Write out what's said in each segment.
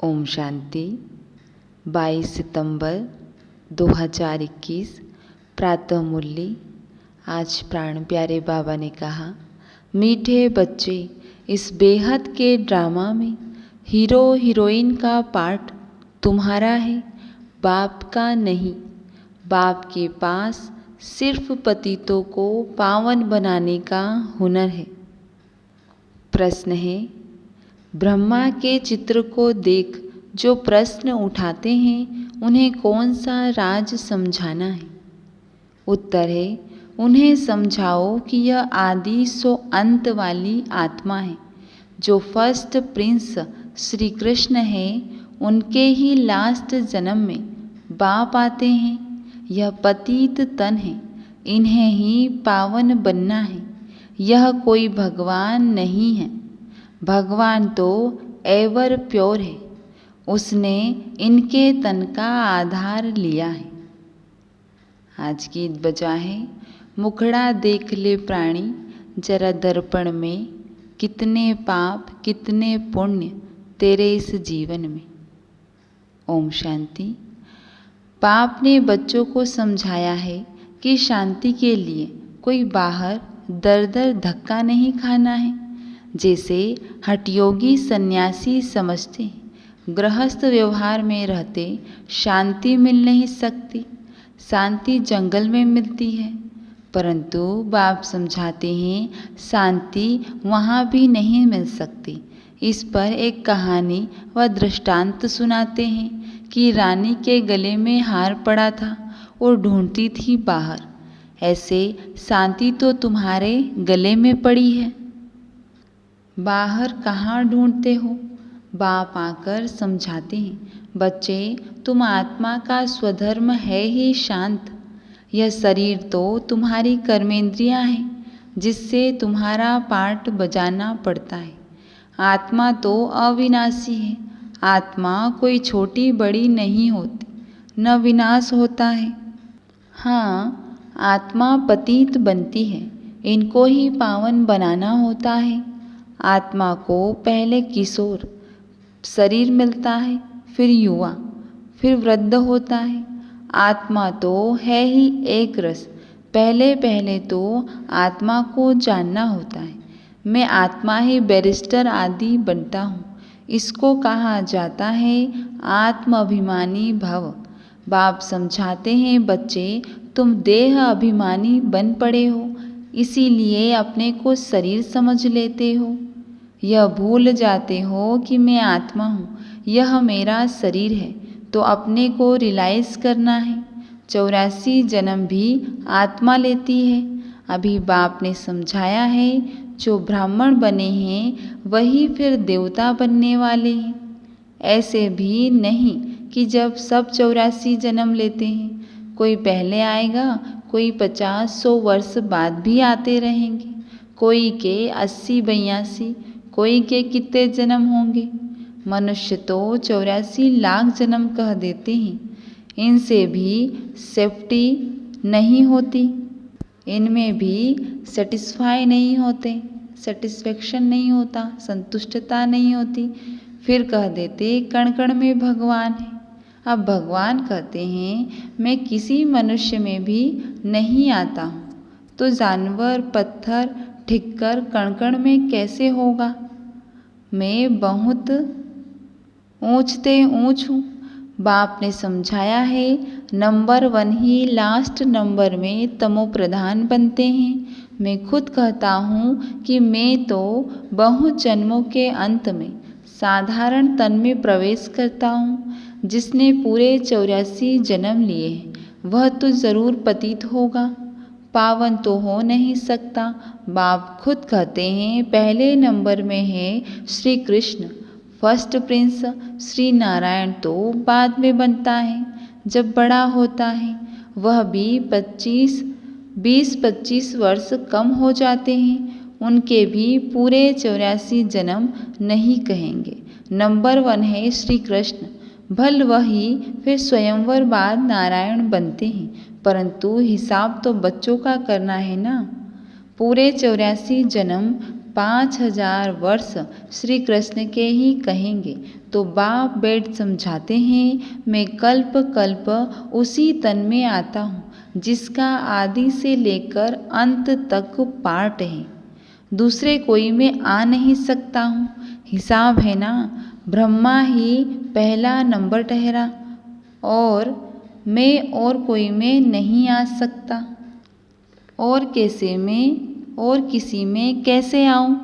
ओम शांति। 22 सितंबर 2021 प्रातः मुरली। आज प्राण प्यारे बाबा ने कहा, मीठे बच्चे, इस बेहद के ड्रामा में हीरो हीरोइन का पार्ट तुम्हारा है, बाप का नहीं। बाप के पास सिर्फ पतितों को पावन बनाने का हुनर है। प्रश्न है, ब्रह्मा के चित्र को देख जो प्रश्न उठाते हैं उन्हें कौन सा राज समझाना है? उत्तर है, उन्हें समझाओ कि यह आदि सो अंत वाली आत्मा है। जो फर्स्ट प्रिंस श्री कृष्ण है, उनके ही लास्ट जन्म में बाप आते हैं। यह पतित तन है, इन्हें ही पावन बनना है। यह कोई भगवान नहीं है। भगवान तो एवर प्योर है, उसने इनके तन का आधार लिया है। आज गीत बजा है, मुखड़ा देख ले प्राणी जरा दर्पण में, कितने पाप कितने पुण्य तेरे इस जीवन में। ओम शांति। बाप ने बच्चों को समझाया है कि शांति के लिए कोई बाहर दर दर धक्का नहीं खाना है। जैसे हठयोगी सन्यासी समझते हैं, गृहस्थ व्यवहार में रहते शांति मिल नहीं सकती, शांति जंगल में मिलती है। परंतु बाप समझाते हैं शांति वहाँ भी नहीं मिल सकती। इस पर एक कहानी व दृष्टांत सुनाते हैं कि रानी के गले में हार पड़ा था और ढूंढती थी बाहर। ऐसे शांति तो तुम्हारे गले में पड़ी है, बाहर कहाँ ढूंढते हो? बाप आकर समझाते हैं, बच्चे तुम आत्मा का स्वधर्म है ही शांत। यह शरीर तो तुम्हारी कर्मेंद्रियां हैं, जिससे तुम्हारा पार्ट बजाना पड़ता है। आत्मा तो अविनाशी है। आत्मा कोई छोटी बड़ी नहीं होती, न विनाश होता है। हाँ, आत्मा पतित बनती है, इनको ही पावन बनाना होता है। आत्मा को पहले किशोर शरीर मिलता है, फिर युवा, फिर वृद्ध होता है। आत्मा तो है ही एक रस। पहले पहले तो आत्मा को जानना होता है। मैं आत्मा ही बैरिस्टर आदि बनता हूँ। इसको कहा जाता है आत्म अभिमानी भव। बाप समझाते हैं, बच्चे तुम देह अभिमानी बन पड़े हो, इसीलिए अपने को शरीर समझ लेते हो। यह भूल जाते हो कि मैं आत्मा हूँ, यह मेरा शरीर है। तो अपने को रियलाइज करना है। 84 जन्म भी आत्मा लेती है। अभी बाप ने समझाया है, जो ब्राह्मण बने हैं वही फिर देवता बनने वाले हैं। ऐसे भी नहीं कि जब सब 84 जन्म लेते हैं, कोई पहले आएगा, कोई 50-100 वर्ष बाद भी आते रहेंगे, कोई के 80-82, कोई के कितने जन्म होंगे। मनुष्य तो 84 लाख जन्म कह देते हैं। इनसे भी सेफ्टी नहीं होती, इनमें भी सेटिस्फाई नहीं होते, सेटिस्फेक्शन नहीं होता, संतुष्टता नहीं होती। फिर कह देते कण कण में भगवान है। अब भगवान कहते हैं मैं किसी मनुष्य में भी नहीं आता हूँ, तो जानवर, पत्थर, ठिक्कर, कण कण में कैसे होगा? मैं बहुत ऊंचते ऊंच हूँ। बाप ने समझाया है, नंबर 1 ही लास्ट नंबर में तमो प्रधान बनते हैं। मैं खुद कहता हूँ कि मैं तो बहुत जन्मों के अंत में साधारण तन में प्रवेश करता हूँ। जिसने पूरे 84 जन्म लिए हैं वह तो जरूर पतित होगा, पावन तो हो नहीं सकता। बाप खुद कहते हैं पहले नंबर में है श्री कृष्ण, फर्स्ट प्रिंस। श्री नारायण तो बाद में बनता है, जब बड़ा होता है। वह भी 20-25 वर्ष कम हो जाते हैं। उनके भी पूरे 84 जन्म नहीं कहेंगे। नंबर 1 है श्री कृष्ण। भल वही फिर स्वयंवर बाद नारायण बनते हैं, परंतु हिसाब तो बच्चों का करना है ना। पूरे 84 जन्म 5000 वर्ष श्री कृष्ण के ही कहेंगे तो बाप बेट समझाते हैं, मैं कल्प कल्प उसी तन में आता हूँ जिसका आदि से लेकर अंत तक पार्ट है, दूसरे कोई में आ नहीं सकता हूँ। हिसाब है ना, ब्रह्मा ही पहला नंबर ठहरा और मैं और कोई में नहीं आ सकता। और कैसे मैं और किसी में कैसे आऊं?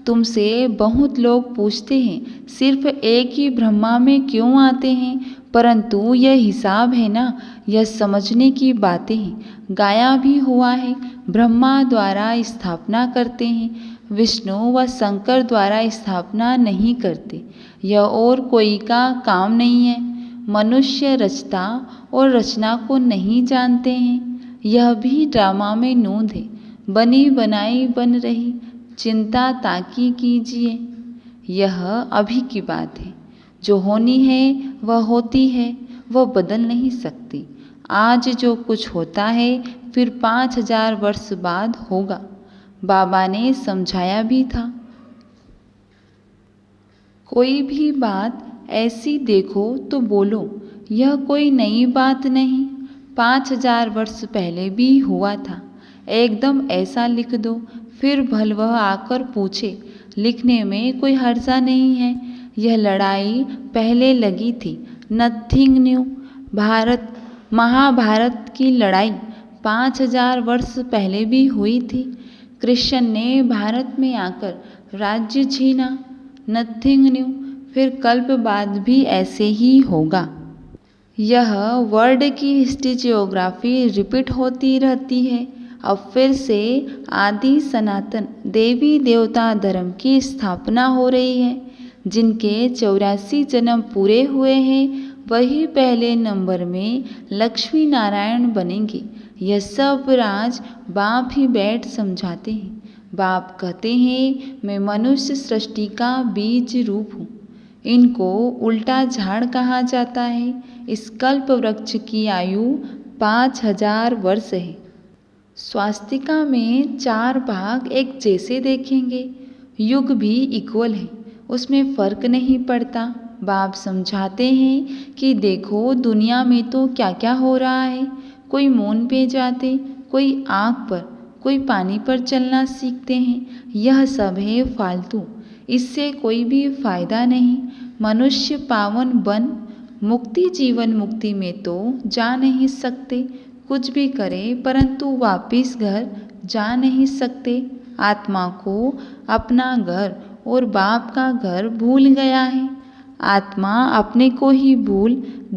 तुमसे बहुत लोग पूछते हैं सिर्फ एक ही ब्रह्मा में क्यों आते हैं, परंतु यह हिसाब है ना, यह समझने की बातें हैं। गाया भी हुआ है, ब्रह्मा द्वारा स्थापना करते हैं, विष्णु व शंकर द्वारा स्थापना नहीं करते। यह और कोई का काम नहीं है। मनुष्य रचता और रचना को नहीं जानते हैं। यह भी ड्रामा में नूंद है, बनी बनाई बन रही, चिंता ताकी कीजिए। यह अभी की बात है, जो होनी है वह होती है, वह बदल नहीं सकती। आज जो कुछ होता है फिर 5000 वर्ष बाद होगा। बाबा ने समझाया भी था, कोई भी बात ऐसी देखो तो बोलो यह कोई नई बात नहीं, 5000 वर्ष पहले भी हुआ था। एकदम ऐसा लिख दो, फिर भल वह आकर पूछे, लिखने में कोई हर्जा नहीं है। यह लड़ाई पहले लगी थी, नथिंग न्यू। महाभारत की लड़ाई 5000 वर्ष पहले भी हुई थी। कृष्ण ने भारत में आकर राज्य छीना, नथिंग न्यू। फिर कल्प बाद भी ऐसे ही होगा। यह वर्ल्ड की हिस्ट्री जियोग्राफी रिपीट होती रहती है। अब फिर से आदि सनातन देवी देवता धर्म की स्थापना हो रही है। जिनके 84 जन्म पूरे हुए हैं वही पहले नंबर में लक्ष्मी नारायण बनेंगे। यह सब राज बाप ही बैठ समझाते हैं। बाप कहते हैं, मैं मनुष्य सृष्टि का बीज रूप हूँ। इनको उल्टा झाड़ कहा जाता है। इस कल्प वृक्ष की आयु 5000 वर्ष है। स्वास्तिका में 4 भाग एक जैसे देखेंगे, युग भी इक्वल है, उसमें फर्क नहीं पड़ता। बाप समझाते हैं कि देखो दुनिया में तो क्या क्या हो रहा है। कोई मून पे जाते, कोई आग पर, कोई पानी पर चलना सीखते हैं। यह सब है फालतू, इससे कोई भी फायदा नहीं। मनुष्य पावन बन मुक्ति जीवन मुक्ति में तो जा नहीं सकते, कुछ भी करे परंतु वापिस घर जा नहीं सकते। आत्मा को अपना घर और बाप का घर भूल गया है। आत्मा अपने को ही भूल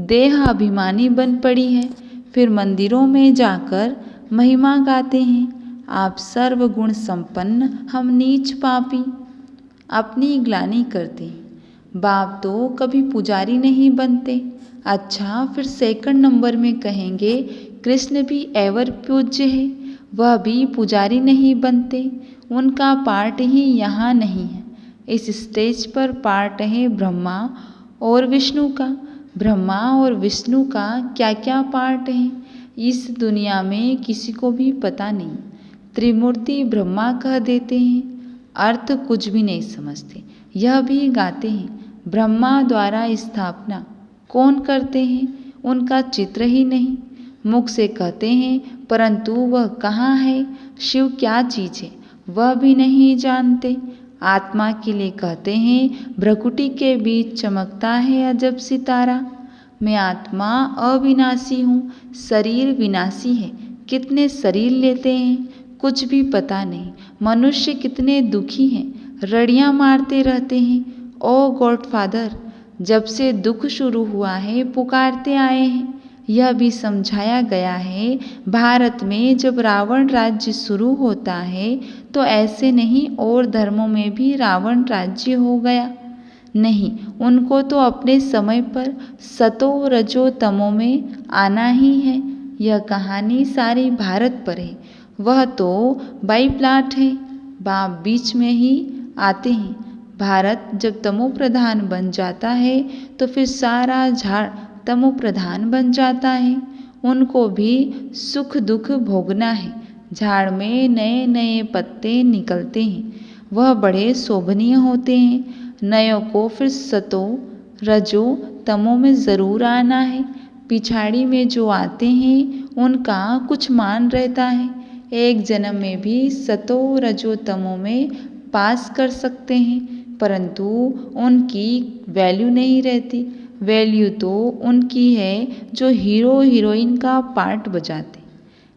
देह अभिमानी बन पड़ी है। फिर मंदिरों में जाकर महिमा गाते हैं, आप सर्वगुण संपन्न, हम नीच पापी। अपनी ग्लानि करते हैं। बाप तो कभी पुजारी नहीं बनते। अच्छा, फिर सेकंड नंबर में कहेंगे कृष्ण भी एवर पूज्य है, वह भी पुजारी नहीं बनते। उनका पार्ट ही यहाँ नहीं है। इस स्टेज पर पार्ट है ब्रह्मा और विष्णु का। ब्रह्मा और विष्णु का क्या क्या पार्ट है इस दुनिया में किसी को भी पता नहीं। त्रिमूर्ति ब्रह्मा कह देते हैं, अर्थ कुछ भी नहीं समझते। यह भी गाते हैं, ब्रह्मा द्वारा स्थापना कौन करते हैं, उनका चित्र ही नहीं। मुख से कहते हैं परंतु वह कहाँ है, शिव क्या चीज़ है वह भी नहीं जानते। आत्मा के लिए कहते हैं, भ्रकुटी के बीच चमकता है अजब सितारा। मैं आत्मा अविनाशी हूँ, शरीर विनाशी है। कितने शरीर लेते हैं कुछ भी पता नहीं। मनुष्य कितने दुखी हैं, रड़ियाँ मारते रहते हैं। ओ गॉडफादर, जब से दुख शुरू हुआ है पुकारते आए हैं। यह भी समझाया गया है, भारत में जब रावण राज्य शुरू होता है तो ऐसे नहीं और धर्मों में भी रावण राज्य हो गया नहीं। उनको तो अपने समय पर सतो रजो तमो में आना ही है। यह कहानी सारी भारत पर है। वह तो बाई प्लाट है, बाप बीच में ही आते हैं। भारत जब तमो प्रधान बन जाता है तो फिर सारा झाड़ तमो प्रधान बन जाता है। उनको भी सुख दुख भोगना है। झाड़ में नए नए पत्ते निकलते हैं, वह बड़े शोभनीय होते हैं। नयों को फिर सतो रजो तमो में ज़रूर आना है। पिछाड़ी में जो आते हैं उनका कुछ मान रहता है। एक जन्म में भी सतो रजो तमो में पास कर सकते हैं, परंतु उनकी वैल्यू नहीं रहती। वैल्यू तो उनकी है जो हीरो हीरोइन का पार्ट बजाते।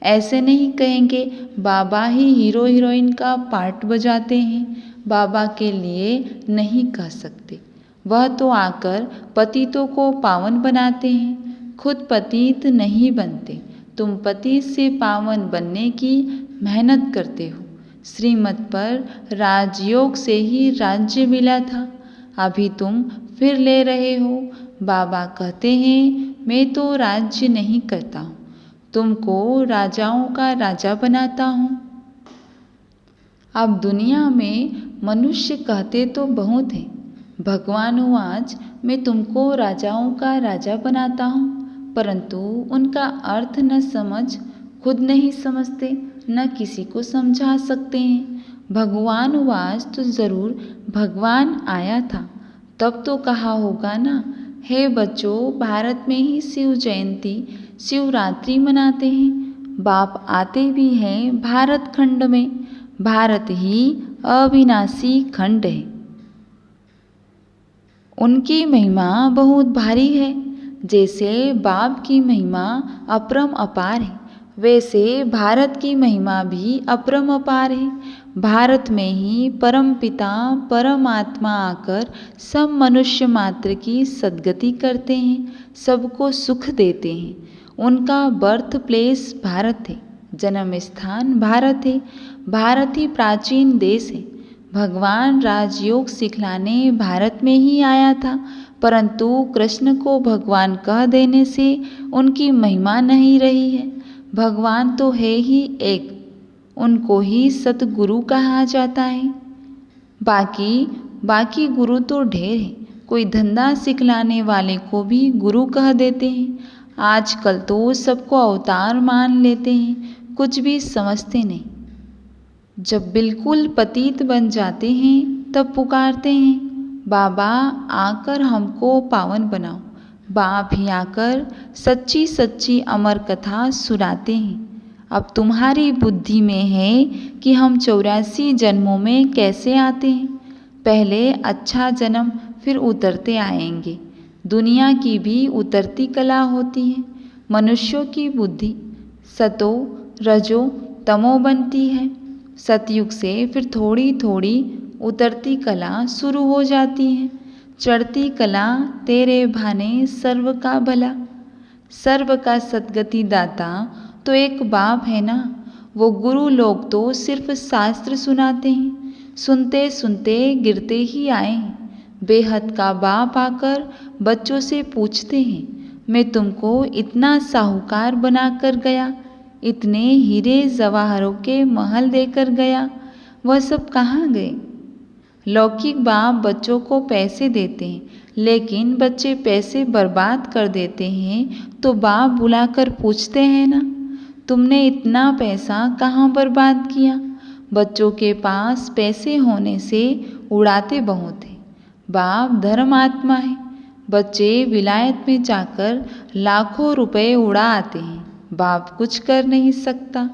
ऐसे नहीं कहेंगे बाबा ही हीरो हीरोइन का पार्ट बजाते हैं, बाबा के लिए नहीं कह सकते। वह तो आकर पतितों को पावन बनाते हैं, खुद पतित नहीं बनते। तुम पति से पावन बनने की मेहनत करते हो। श्रीमत पर राजयोग से ही राज्य मिला था, अभी तुम फिर ले रहे हो। बाबा कहते हैं मैं तो राज्य नहीं करता हूँ, तुमको राजाओं का राजा बनाता हूँ। अब दुनिया में मनुष्य कहते तो बहुत हैं, भगवान आज मैं तुमको राजाओं का राजा बनाता हूँ, परंतु उनका अर्थ न समझ, खुद नहीं समझते, न किसी को समझा सकते हैं। भगवान आज तो ज़रूर भगवान आया था, तब तो कहा होगा ना, हे बच्चों, भारत में ही शिव जयंती शिवरात्रि मनाते हैं। बाप आते भी हैं भारत खंड में, भारत ही अविनाशी खंड है। उनकी महिमा बहुत भारी है। जैसे बाप की महिमा अपरम अपार है, वैसे भारत की महिमा भी अपरम अपार है। भारत में ही परम पिता परमात्मा आकर सब मनुष्य मात्र की सद्गति करते हैं, सबको सुख देते हैं। उनका बर्थ प्लेस भारत है, जन्म स्थान भारत है। भारत ही प्राचीन देश है। भगवान राजयोग सिखलाने भारत में ही आया था, परंतु कृष्ण को भगवान कह देने से उनकी महिमा नहीं रही है। भगवान तो है ही एक, उनको ही सतगुरु कहा जाता है। बाकी गुरु तो ढेर हैं, कोई धंधा सिखलाने वाले को भी गुरु कह देते हैं। आजकल तो सबको अवतार मान लेते हैं, कुछ भी समझते नहीं। जब बिल्कुल पतित बन जाते हैं तब पुकारते हैं बाबा आकर हमको पावन बनाओ। बाप ही आकर सच्ची सच्ची अमर कथा सुनाते हैं। अब तुम्हारी बुद्धि में है कि हम 84 जन्मों में कैसे आते हैं। पहले अच्छा जन्म, फिर उतरते आएंगे। दुनिया की भी उतरती कला होती है। मनुष्यों की बुद्धि सतो रजो तमो बनती है। सतयुग से फिर थोड़ी थोड़ी उतरती कला शुरू हो जाती है। चढ़ती कला तेरे भाने सर्व का भला। सर्व का सद्गति दाता तो एक बाप है ना। वो गुरु लोग तो सिर्फ शास्त्र सुनाते हैं, सुनते सुनते गिरते ही आए हैं। बेहद का बाप आकर बच्चों से पूछते हैं, मैं तुमको इतना साहूकार बना कर गया, इतने हीरे जवाहरों के महल देकर गया, वह सब कहाँ गए। लौकिक बाप बच्चों को पैसे देते हैं, लेकिन बच्चे पैसे बर्बाद कर देते हैं तो बाप बुलाकर पूछते हैं ना, तुमने इतना पैसा कहाँ बर्बाद किया। बच्चों के पास पैसे होने से उड़ाते बहुत हैं। बाप धर्मात्मा है। बच्चे विलायत में जाकर लाखों रुपए उड़ा आते हैं, बाप कुछ कर नहीं सकता।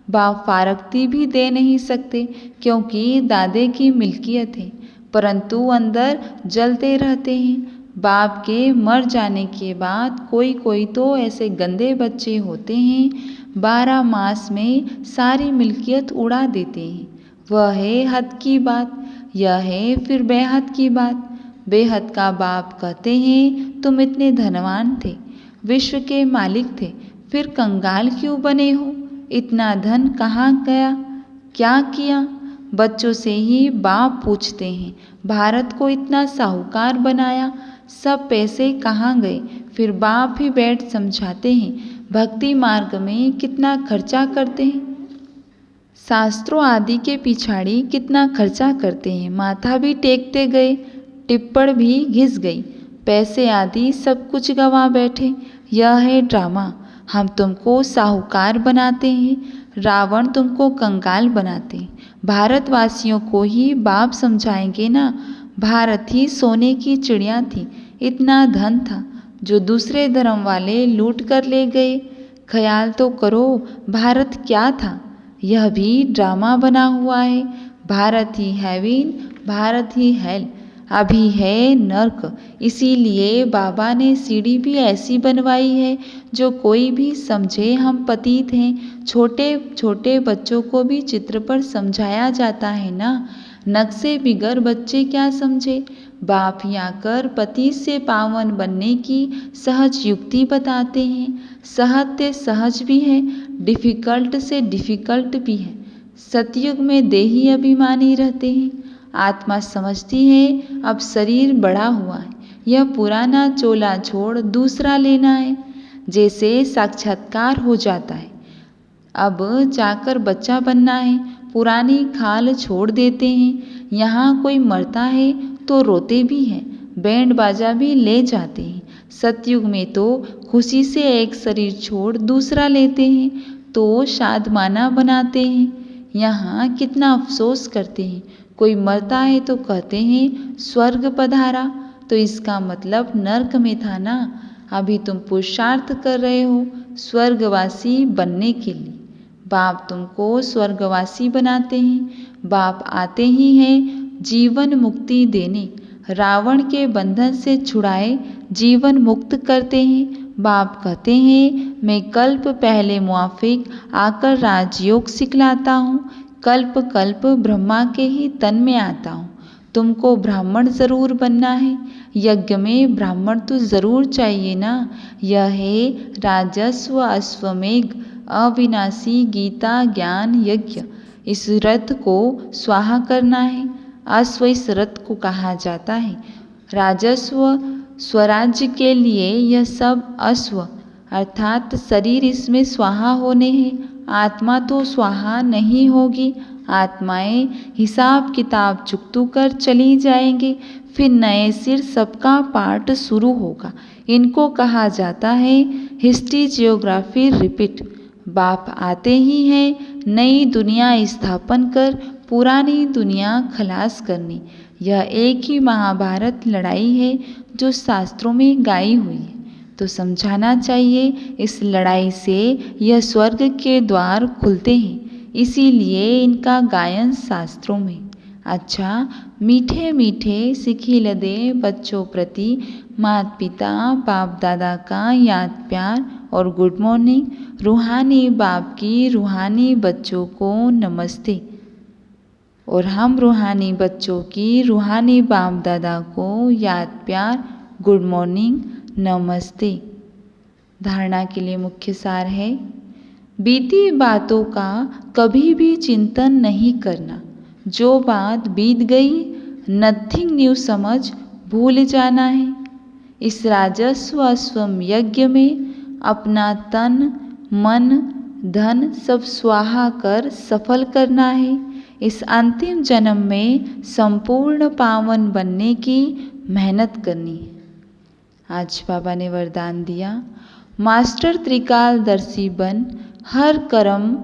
बाप फारक्ती भी दे नहीं सकते, क्योंकि दादे की मिल्कियत है, परंतु अंदर जलते रहते हैं। बाप के मर जाने के बाद कोई कोई तो ऐसे गंदे बच्चे होते हैं, 12 मास में सारी मिल्कियत उड़ा देते हैं। वह है हद की बात। यह है फिर बेहद की बात। बेहद का बाप कहते हैं तुम इतने धनवान थे, विश्व के मालिक थे, फिर कंगाल क्यों बने हो। इतना धन कहाँ गया, क्या किया। बच्चों से ही बाप पूछते हैं, भारत को इतना साहूकार बनाया, सब पैसे कहाँ गए। फिर बाप ही बैठ समझाते हैं, भक्ति मार्ग में कितना खर्चा करते हैं, शास्त्रों आदि के पिछाड़ी कितना खर्चा करते हैं। माथा भी टेकते गए, टिप्पण भी घिस गई, पैसे आदि सब कुछ गंवा बैठे। यह है ड्रामा। हम तुमको साहूकार बनाते हैं, रावण तुमको कंगाल बनाते हैं। भारतवासियों को ही बाप समझाएंगे ना। भारत ही सोने की चिड़िया थी, इतना धन था जो दूसरे धर्म वाले लूट कर ले गए। ख्याल तो करो भारत क्या था, यह भी ड्रामा बना हुआ है। भारत ही हेवन, भारत ही हेल, अभी है नर्क। इसीलिए बाबा ने सीढ़ी भी ऐसी बनवाई है जो कोई भी समझे हम पतित हैं। छोटे छोटे बच्चों को भी चित्र पर समझाया जाता है ना, नक्शे बिगर बच्चे क्या समझे। बाप यहाँ कर पति से पावन बनने की सहज युक्ति बताते हैं। सहज सहज भी है, डिफिकल्ट से डिफिकल्ट भी है। सतयुग में देही अभिमानी रहते हैं, आत्मा समझती है अब शरीर बड़ा हुआ है, यह पुराना चोला छोड़ दूसरा लेना है। जैसे साक्षात्कार हो जाता है, अब जाकर बच्चा बनना है, पुरानी खाल छोड़ देते हैं। यहाँ कोई मरता है तो रोते भी हैं, बैंड बाजा भी ले जाते हैं। सतयुग में तो खुशी से एक शरीर छोड़ दूसरा लेते हैं तो शादमाना बनाते हैं। यहाँ कितना अफसोस करते हैं, कोई मरता है तो कहते हैं स्वर्ग पधारा, तो इसका मतलब नर्क में था ना। अभी तुम पुरुषार्थ कर रहे हो स्वर्गवासी बनने के लिए। बाप तुमको स्वर्गवासी बनाते हैं। बाप आते ही हैं जीवन मुक्ति देने, रावण के बंधन से छुड़ाए जीवन मुक्त करते हैं। बाप कहते हैं मैं कल्प पहले मुआफिक आकर राजयोग सिखलाता हूँ, कल्प कल्प ब्रह्मा के ही तन में आता हूँ। तुमको ब्राह्मण जरूर बनना है, यज्ञ में ब्राह्मण तो जरूर चाहिए ना। यह है राजस्व अश्वमेघ अविनाशी गीता ज्ञान यज्ञ। इस रथ को स्वाहा करना है, अश्व इस रथ को कहा जाता है। राजस्व स्वराज्य के लिए यह सब अश्व अर्थात शरीर इसमें स्वाहा होने हैं। आत्मा तो स्वाहा नहीं होगी, आत्माएं हिसाब किताब चुकतू कर चली जाएंगी, फिर नए सिर सबका पाठ शुरू होगा। इनको कहा जाता है हिस्ट्री जियोग्राफी रिपीट। बाप आते ही हैं नई दुनिया स्थापन कर पुरानी दुनिया खलास करनी। यह एक ही महाभारत लड़ाई है जो शास्त्रों में गाई हुई है, तो समझाना चाहिए इस लड़ाई से यह स्वर्ग के द्वार खुलते हैं, इसीलिए इनका गायन शास्त्रों में। अच्छा, मीठे मीठे सिखिल दे बच्चों प्रति माता पिता बाप दादा का याद प्यार और गुड मॉर्निंग। रूहानी बाप की रूहानी बच्चों को नमस्ते, और हम रूहानी बच्चों की रूहानी बाप दादा को याद प्यार गुड मॉर्निंग नमस्ते। धारणा के लिए मुख्य सार है, बीती बातों का कभी भी चिंतन नहीं करना। जो बात बीत गई नथिंग न्यू समझ भूल जाना है। इस राजस्व अश्वम यज्ञ में अपना तन मन धन सब स्वाहा कर सफल करना है। इस अंतिम जन्म में संपूर्ण पावन बनने की मेहनत करनी है। आज बाबा ने वरदान दिया, मास्टर त्रिकालदर्शी बन हर कर्म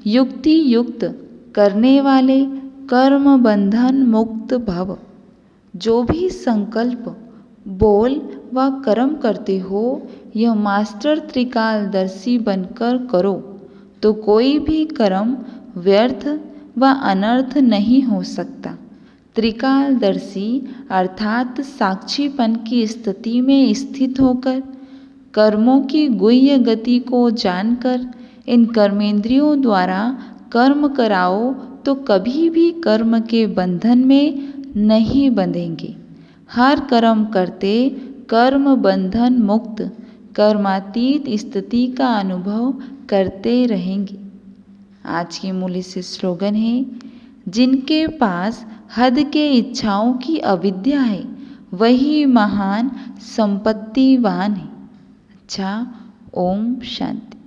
युक्ति युक्त करने वाले कर्म बंधन मुक्त भव। जो भी संकल्प बोल व कर्म करते हो यह मास्टर त्रिकालदर्शी बनकर करो, तो कोई भी कर्म व्यर्थ व अनर्थ नहीं हो सकता। त्रिकालदर्शी अर्थात साक्षीपन की स्थिति में स्थित होकर कर्मों की गुह्य गति को जानकर इन कर्मेंद्रियों द्वारा कर्म कराओ तो कभी भी कर्म के बंधन में नहीं बंधेंगे। हर कर्म करते कर्म बंधन मुक्त कर्मातीत स्थिति का अनुभव करते रहेंगे। आज के मूल्य से स्लोगन है, जिनके पास हद के इच्छाओं की अविद्या है वही महान संपत्तिवान है। अच्छा, ओम शांति।